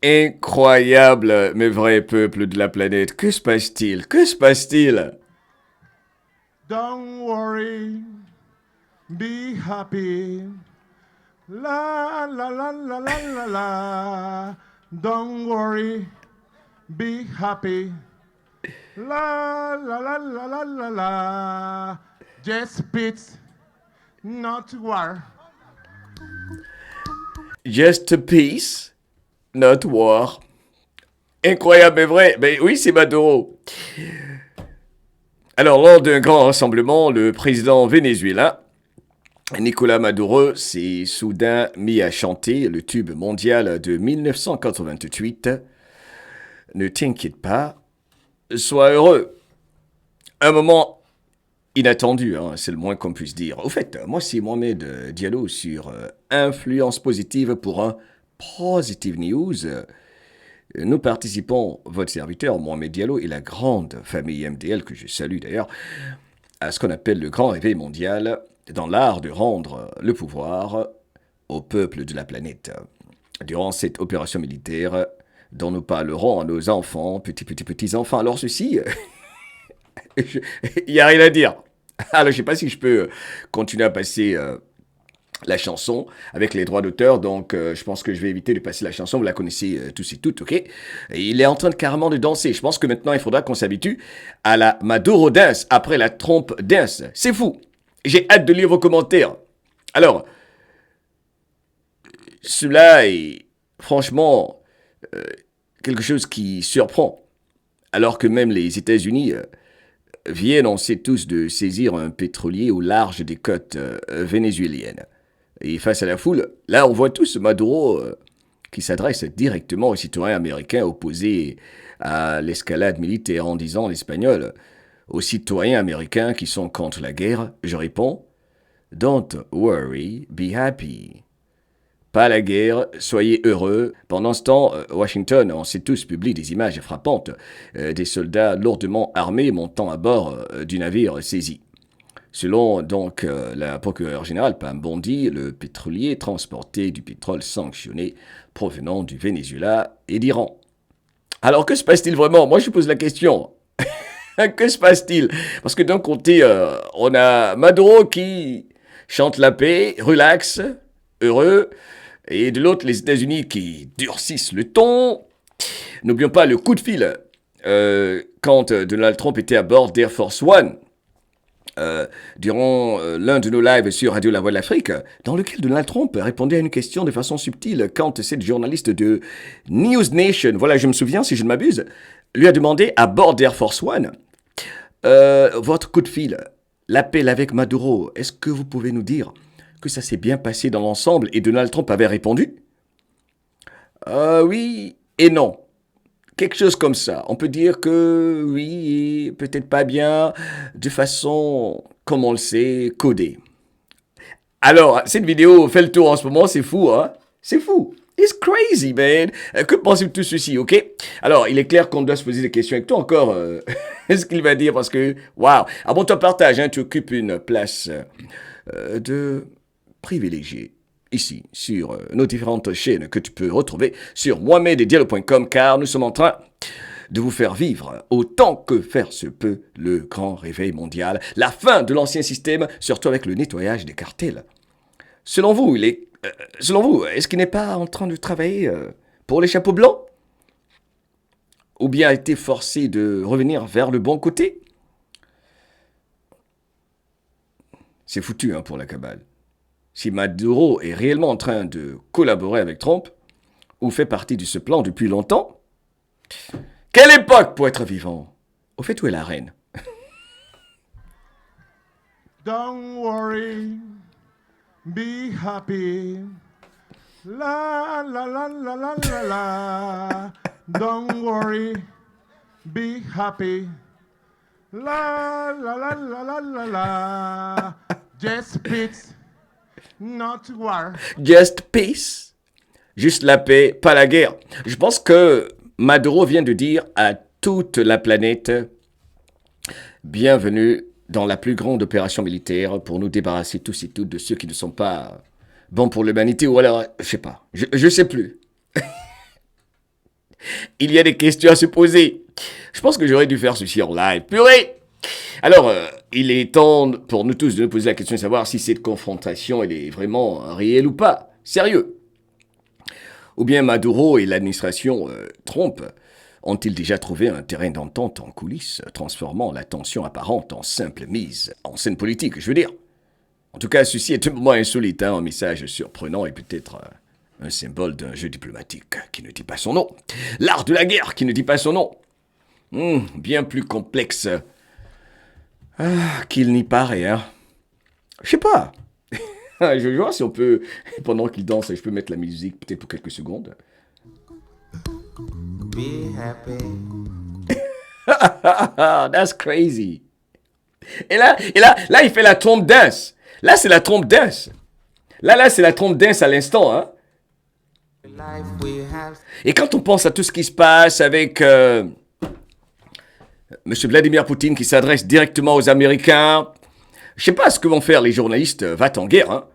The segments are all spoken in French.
Incroyable, mes vrais peuples de la planète. Que se passe-t-il? Que se passe-t-il? Don't worry, be happy. La la la la la la la. Don't worry, be happy. La la la la la la la. Just peace, not war. Just peace, not war. Incroyable, mais vrai. Mais oui, c'est Maduro. Alors, lors d'un grand rassemblement, le président vénézuélien, Nicolas Maduro, s'est soudain mis à chanter le tube mondial de 1988. Ne t'inquiète pas, sois heureux. Un moment inattendu, hein, c'est le moins qu'on puisse dire. Au fait, moi c'est Mohamed Diallo sur Influence positive pour un Positive News. Nous participons, votre serviteur Mohamed Diallo et la grande famille MDL, que je salue d'ailleurs, à ce qu'on appelle le grand réveil mondial dans l'art de rendre le pouvoir au peuple de la planète. Durant cette opération militaire dont nous parlerons à nos enfants, petits-enfants. Alors ceci, il n'y a rien à dire. Alors je ne sais pas si je peux continuer à passer la chanson avec les droits d'auteur, donc je pense que je vais éviter de passer la chanson, vous la connaissez tous et toutes, ok? Et il est en train de carrément de danser, je pense que maintenant il faudra qu'on s'habitue à la Maduro Dance après la Trump Dance, c'est fou! J'ai hâte de lire vos commentaires. Alors, cela est franchement quelque chose qui surprend, alors que même les États-Unis viennent, on sait tous, de saisir un pétrolier au large des côtes vénézuéliennes. Et face à la foule, là, on voit tous Maduro qui s'adresse directement aux citoyens américains opposés à l'escalade militaire en disant en espagnol aux citoyens américains qui sont contre la guerre, je réponds Don't worry, be happy. Pas la guerre, soyez heureux. Pendant ce temps, Washington, on sait tous, publie des images frappantes des soldats lourdement armés montant à bord du navire saisi. Selon donc la procureure générale Pam Bondi, le pétrolier transportait du pétrole sanctionné provenant du Venezuela et d'Iran. Alors que se passe-t-il vraiment? Moi je pose la question. Que se passe-t-il? Parce que d'un côté, on a Maduro qui chante la paix, relax, heureux, et de l'autre les États-Unis qui durcissent le ton. N'oublions pas le coup de fil quand Donald Trump était à bord d'Air Force One. Durant l'un de nos lives sur Radio La Voix de l'Afrique, dans lequel Donald Trump répondait à une question de façon subtile quand cette journaliste de News Nation, voilà, je me souviens si je ne m'abuse, lui a demandé à bord d'Air Force One, votre coup de fil, l'appel avec Maduro, est-ce que vous pouvez nous dire que ça s'est bien passé dans l'ensemble? Et Donald Trump avait répondu, oui et non. Quelque chose comme ça. On peut dire que oui, peut-être pas bien, de façon, comme on le sait, codée. Alors, cette vidéo fait le tour en ce moment, c'est fou, hein? C'est fou. It's crazy, man. Que pensez-vous de tout ceci, ok? Alors, il est clair qu'on doit se poser des questions avec toi encore. Ce qu'il va dire, parce que, waouh. Abonne-toi, partage, hein, tu occupes une place de privilégié ici sur nos différentes chaînes que tu peux retrouver sur mohameddiallo.com car nous sommes en train de vous faire vivre autant que faire se peut le grand réveil mondial, la fin de l'ancien système, surtout avec le nettoyage des cartels. Selon vous, selon vous, est-ce qu'il n'est pas en train de travailler pour les chapeaux blancs? Ou bien a été forcé de revenir vers le bon côté? C'est foutu hein, pour la cabale. Si Maduro est réellement en train de collaborer avec Trump, ou fait partie de ce plan depuis longtemps, quelle époque pour être vivant? Au fait, où est la reine? Don't worry, be happy. La la la la la la la. Don't worry, be happy. La la la la la la la. Just peace, not war. Just peace. Juste la paix, pas la guerre. Je pense que Maduro vient de dire à toute la planète bienvenue dans la plus grande opération militaire pour nous débarrasser tous et toutes de ceux qui ne sont pas bons pour l'humanité ou alors, je sais pas, je sais plus. Il y a des questions à se poser. Je pense que j'aurais dû faire ceci en live. Purée! Alors, il est temps pour nous tous de nous poser la question de savoir si cette confrontation, elle est vraiment réelle ou pas. Sérieux. Ou bien Maduro et l'administration Trump ont-ils déjà trouvé un terrain d'entente en coulisses, transformant la tension apparente en simple mise en scène politique, je veux dire. En tout cas, ceci est un moment insolite, un message surprenant et peut-être un symbole d'un jeu diplomatique qui ne dit pas son nom. L'art de la guerre qui ne dit pas son nom. Bien plus complexe qu'il n'y paraît, hein. Je sais pas. Je vais voir si on peut, pendant qu'il danse, je peux mettre la musique peut-être pour quelques secondes. Be happy. That's crazy. Et là, il fait la trompe dance. Là, c'est la trompe dance. Là, c'est la trompe dance à l'instant, hein. Life we have. Et quand on pense à tout ce qui se passe avec Monsieur Vladimir Poutine qui s'adresse directement aux Américains, je sais pas ce que vont faire les journalistes va en guerre, hein.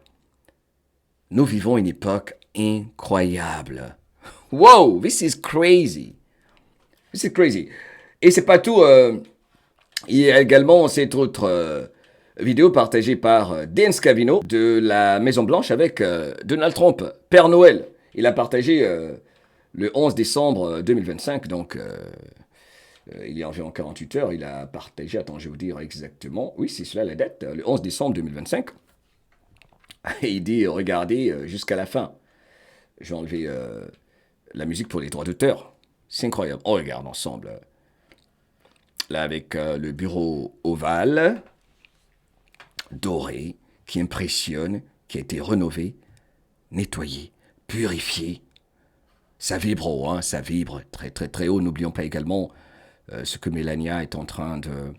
Nous vivons une époque incroyable. Wow, this is crazy. This is crazy. Et c'est pas tout. Il y a également cette autre vidéo partagée par Dan Scavino de la Maison Blanche avec Donald Trump, Père Noël. Il a partagé le 11 décembre 2025, donc il y a environ 48 heures, il a partagé, attends, je vais vous dire exactement, oui, c'est cela la date, le 11 décembre 2025. Et il dit, regardez jusqu'à la fin. J'ai enlevé la musique pour les droits d'auteur. C'est incroyable. On regarde ensemble. Là, avec le bureau ovale, doré, qui impressionne, qui a été rénové, nettoyé, purifié. Ça vibre haut, hein, ça vibre très très très haut. N'oublions pas également ce que Melania est en train de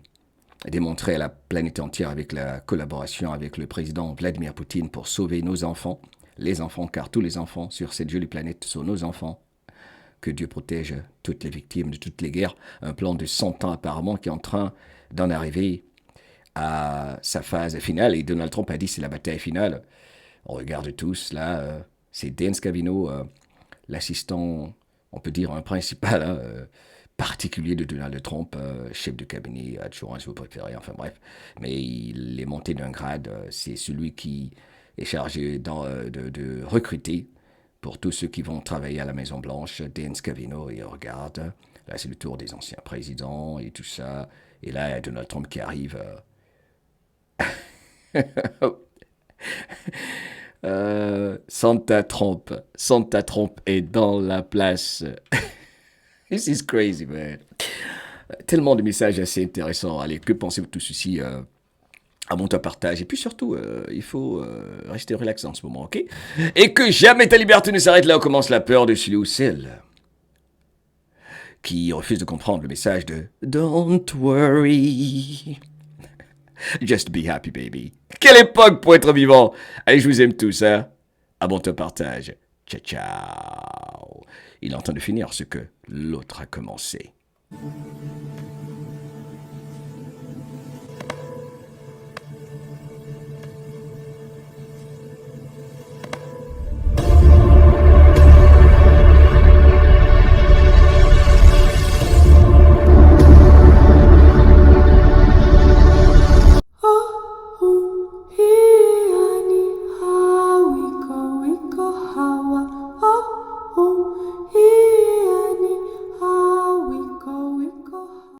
démontrer à la planète entière avec la collaboration avec le président Vladimir Poutine pour sauver nos enfants, les enfants, car tous les enfants sur cette jolie planète sont nos enfants. Que Dieu protège toutes les victimes de toutes les guerres. Un plan de 100 ans apparemment qui est en train d'en arriver à sa phase finale. Et Donald Trump a dit c'est la bataille finale. On regarde tous là, c'est Dan Scavino, l'assistant, on peut dire un principal, hein, particulier de Donald Trump, chef de cabinet, adjoint si vous préférez, enfin bref. Mais il est monté d'un grade, c'est celui qui est chargé de recruter pour tous ceux qui vont travailler à la Maison-Blanche, Dan Scavino, et regarde, là c'est le tour des anciens présidents et tout ça. Et là, il y a Donald Trump qui arrive. Santa Trump est dans la place. This is crazy, man. Tellement de messages assez intéressants. Allez, que pensez-vous de tout ceci à mon partage. Et puis surtout, il faut rester relax en ce moment, ok? Et que jamais ta liberté ne s'arrête là où commence la peur de celui ou celle qui refuse de comprendre le message de Don't worry. Just be happy, baby. Quelle époque pour être vivant! Allez, je vous aime tous, hein? À mon partage. Ciao, ciao. Il est en train de finir ce que l'autre a commencé. Hiani, hawa, iko, hawa, oh, oh,